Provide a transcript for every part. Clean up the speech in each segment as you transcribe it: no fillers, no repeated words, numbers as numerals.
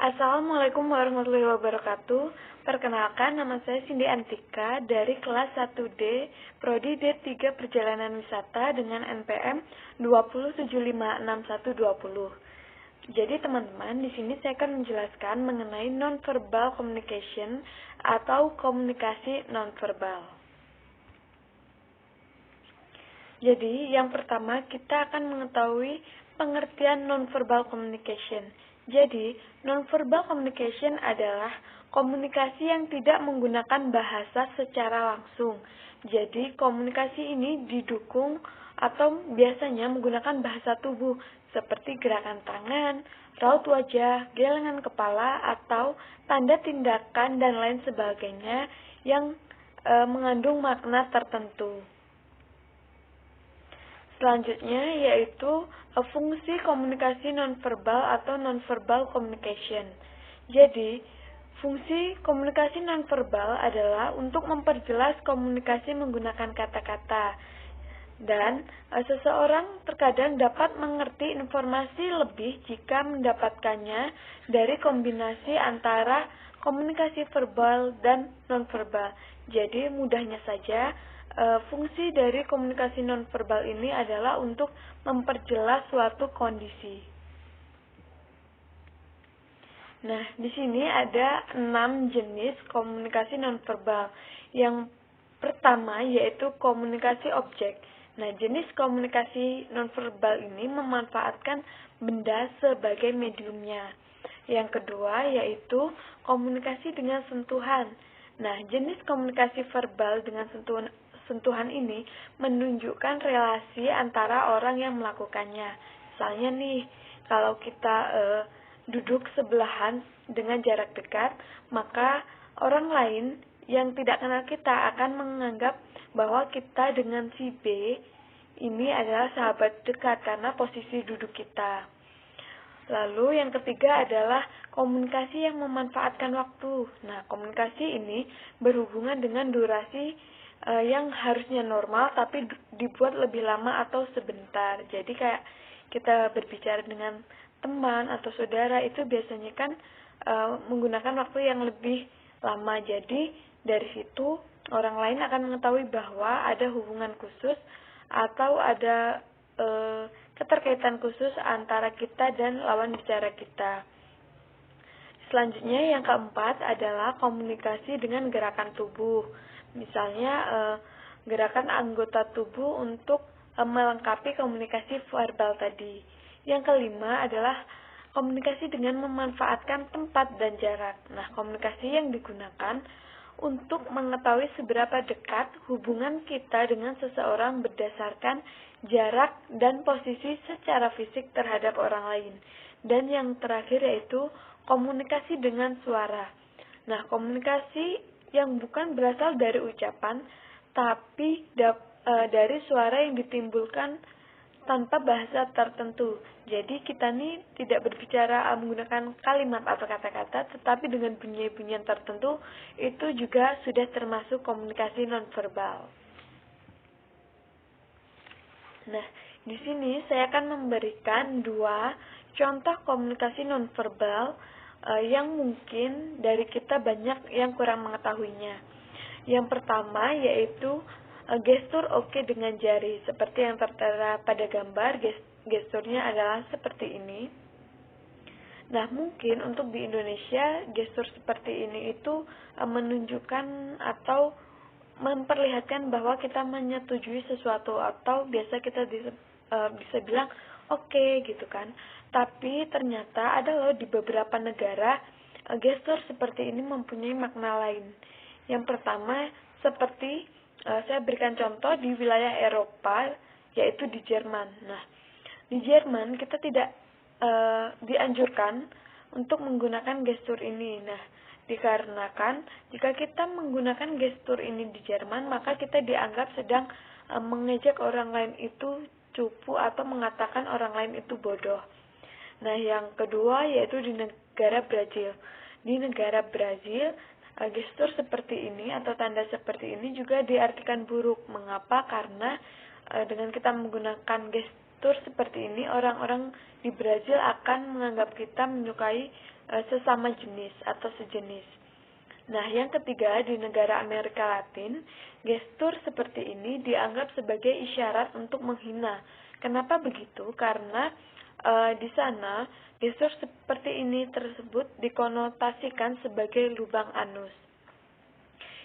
Assalamualaikum warahmatullahi wabarakatuh. Perkenalkan, nama saya Cindy Antika dari kelas 1D, Prodi D3 Perjalanan Wisata dengan NPM 207561120. Jadi teman-teman, di sini saya akan menjelaskan mengenai non-verbal communication atau komunikasi non-verbal. Jadi, yang pertama kita akan mengetahui pengertian non-verbal communication. Jadi, non-verbal communication adalah komunikasi yang tidak menggunakan bahasa secara langsung. Jadi, komunikasi ini didukung atau biasanya menggunakan bahasa tubuh seperti gerakan tangan, raut wajah, gelengan kepala, atau tanda tindakan dan lain sebagainya yang mengandung makna tertentu. Selanjutnya yaitu fungsi komunikasi nonverbal atau nonverbal communication. Jadi, fungsi komunikasi nonverbal adalah untuk memperjelas komunikasi menggunakan kata-kata. Dan seseorang terkadang dapat mengerti informasi lebih jika mendapatkannya dari kombinasi antara komunikasi verbal dan nonverbal. Jadi, mudahnya saja, fungsi dari komunikasi nonverbal ini adalah untuk memperjelas suatu kondisi. Nah, di sini ada 6 jenis komunikasi nonverbal. Yang pertama yaitu komunikasi objek. Nah, jenis komunikasi nonverbal ini memanfaatkan benda sebagai mediumnya. Yang kedua yaitu komunikasi dengan sentuhan. Nah, jenis komunikasi verbal dengan sentuhan ini menunjukkan relasi antara orang yang melakukannya. Misalnya nih, kalau kita duduk sebelahan dengan jarak dekat, maka orang lain yang tidak kenal kita akan menganggap bahwa kita dengan si B ini adalah sahabat dekat karena posisi duduk kita. Lalu yang ketiga adalah komunikasi yang memanfaatkan waktu. Nah, komunikasi ini berhubungan dengan durasi yang harusnya normal tapi dibuat lebih lama atau sebentar. Jadi kayak kita berbicara dengan teman atau saudara itu biasanya kan menggunakan waktu yang lebih lama. Jadi dari situ orang lain akan mengetahui bahwa ada hubungan khusus atau ada keterkaitan khusus antara kita dan lawan bicara kita. Selanjutnya yang keempat adalah komunikasi dengan gerakan tubuh. Misalnya gerakan anggota tubuh untuk melengkapi komunikasi verbal tadi. Yang kelima adalah komunikasi dengan memanfaatkan tempat dan jarak. Nah, komunikasi yang digunakan untuk mengetahui seberapa dekat hubungan kita dengan seseorang berdasarkan jarak dan posisi secara fisik terhadap orang lain. Dan yang terakhir yaitu komunikasi dengan suara. Nah, komunikasi yang bukan berasal dari ucapan, tapi dari suara yang ditimbulkan tanpa bahasa tertentu. Jadi kita nih tidak berbicara menggunakan kalimat atau kata-kata, tetapi dengan bunyi-bunyian tertentu, itu juga sudah termasuk komunikasi nonverbal. Nah, di sini saya akan memberikan 2 contoh komunikasi nonverbal yang mungkin dari kita banyak yang kurang mengetahuinya. Yang pertama yaitu gestur oke dengan jari. Seperti yang tertera pada gambar, gesturnya adalah seperti ini. Nah, mungkin untuk di Indonesia gestur seperti ini itu menunjukkan atau memperlihatkan bahwa kita menyetujui sesuatu atau biasa kita bisa bilang oke gitu kan. Tapi ternyata ada loh di beberapa negara gestur seperti ini mempunyai makna lain. Yang pertama seperti saya berikan contoh di wilayah Eropa yaitu di Jerman. Nah, di Jerman kita tidak dianjurkan untuk menggunakan gestur ini. Nah, dikarenakan jika kita menggunakan gestur ini di Jerman, maka kita dianggap sedang mengejek orang lain itu cupu atau mengatakan orang lain itu bodoh. Nah, yang kedua yaitu di negara Brazil. Di negara Brazil, gestur seperti ini atau tanda seperti ini juga diartikan buruk. Mengapa? Karena dengan kita menggunakan gestur seperti ini, orang-orang di Brazil akan menganggap kita menyukai sesama jenis atau sejenis. Nah, yang ketiga, di negara Amerika Latin, gestur seperti ini dianggap sebagai isyarat untuk menghina. Kenapa begitu? Karena di sana gestur seperti ini tersebut dikonotasikan sebagai lubang anus.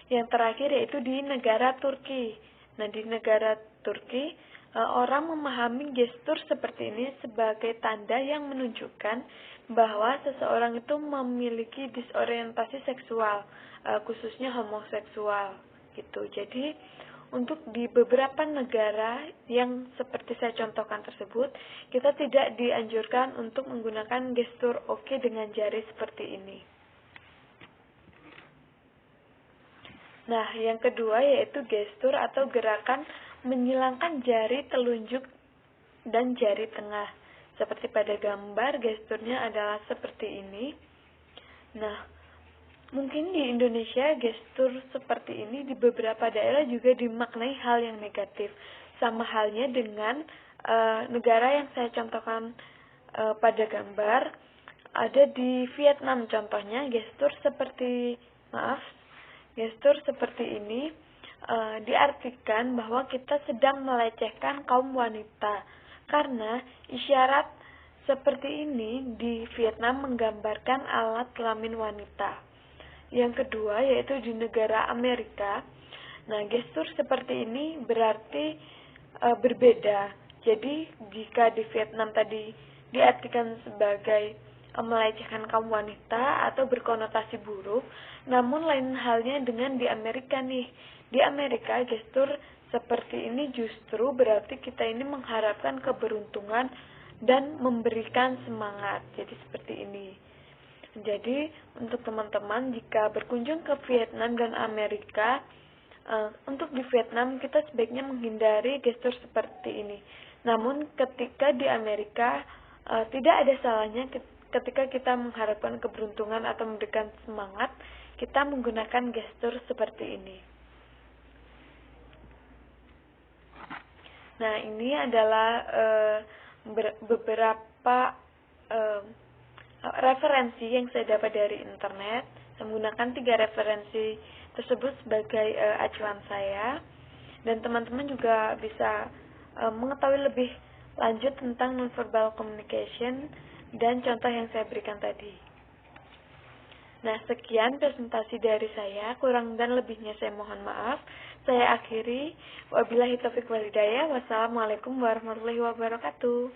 Yang terakhir yaitu di negara Turki. Nah, di negara Turki, orang memahami gestur seperti ini sebagai tanda yang menunjukkan bahwa seseorang itu memiliki disorientasi seksual, khususnya homoseksual gitu. Jadi, untuk di beberapa negara yang seperti saya contohkan tersebut, kita tidak dianjurkan untuk menggunakan gestur oke dengan jari seperti ini. Nah, yang kedua yaitu gestur atau gerakan menyilangkan jari telunjuk dan jari tengah. Seperti pada gambar, gesturnya adalah seperti ini. Nah, mungkin di Indonesia gestur seperti ini di beberapa daerah juga dimaknai hal yang negatif. Sama halnya dengan negara yang saya contohkan pada gambar, ada di Vietnam contohnya, gestur seperti ini diartikan bahwa kita sedang melecehkan kaum wanita, karena isyarat seperti ini di Vietnam menggambarkan alat kelamin wanita. Yang kedua yaitu di negara Amerika. Nah, gestur seperti ini berarti berbeda. Jadi jika di Vietnam tadi diartikan sebagai melecehkan kaum wanita atau berkonotasi buruk, namun lain halnya dengan di Amerika nih. Di Amerika gestur seperti ini justru berarti kita ini mengharapkan keberuntungan dan memberikan semangat. Jadi seperti ini. Jadi untuk teman-teman jika berkunjung ke Vietnam dan Amerika, untuk di Vietnam kita sebaiknya menghindari gestur seperti ini. Namun ketika di Amerika tidak ada salahnya ketika kita mengharapkan keberuntungan atau memberikan semangat, kita menggunakan gestur seperti ini. Nah, ini adalah beberapa referensi yang saya dapat dari internet. Saya menggunakan 3 referensi tersebut sebagai acuan saya, dan teman-teman juga bisa mengetahui lebih lanjut tentang nonverbal communication dan contoh yang saya berikan tadi. Nah, sekian presentasi dari saya, kurang dan lebihnya saya mohon maaf. Saya akhiri, wabillahi taufiq wal hidayah, wassalamualaikum warahmatullahi wabarakatuh.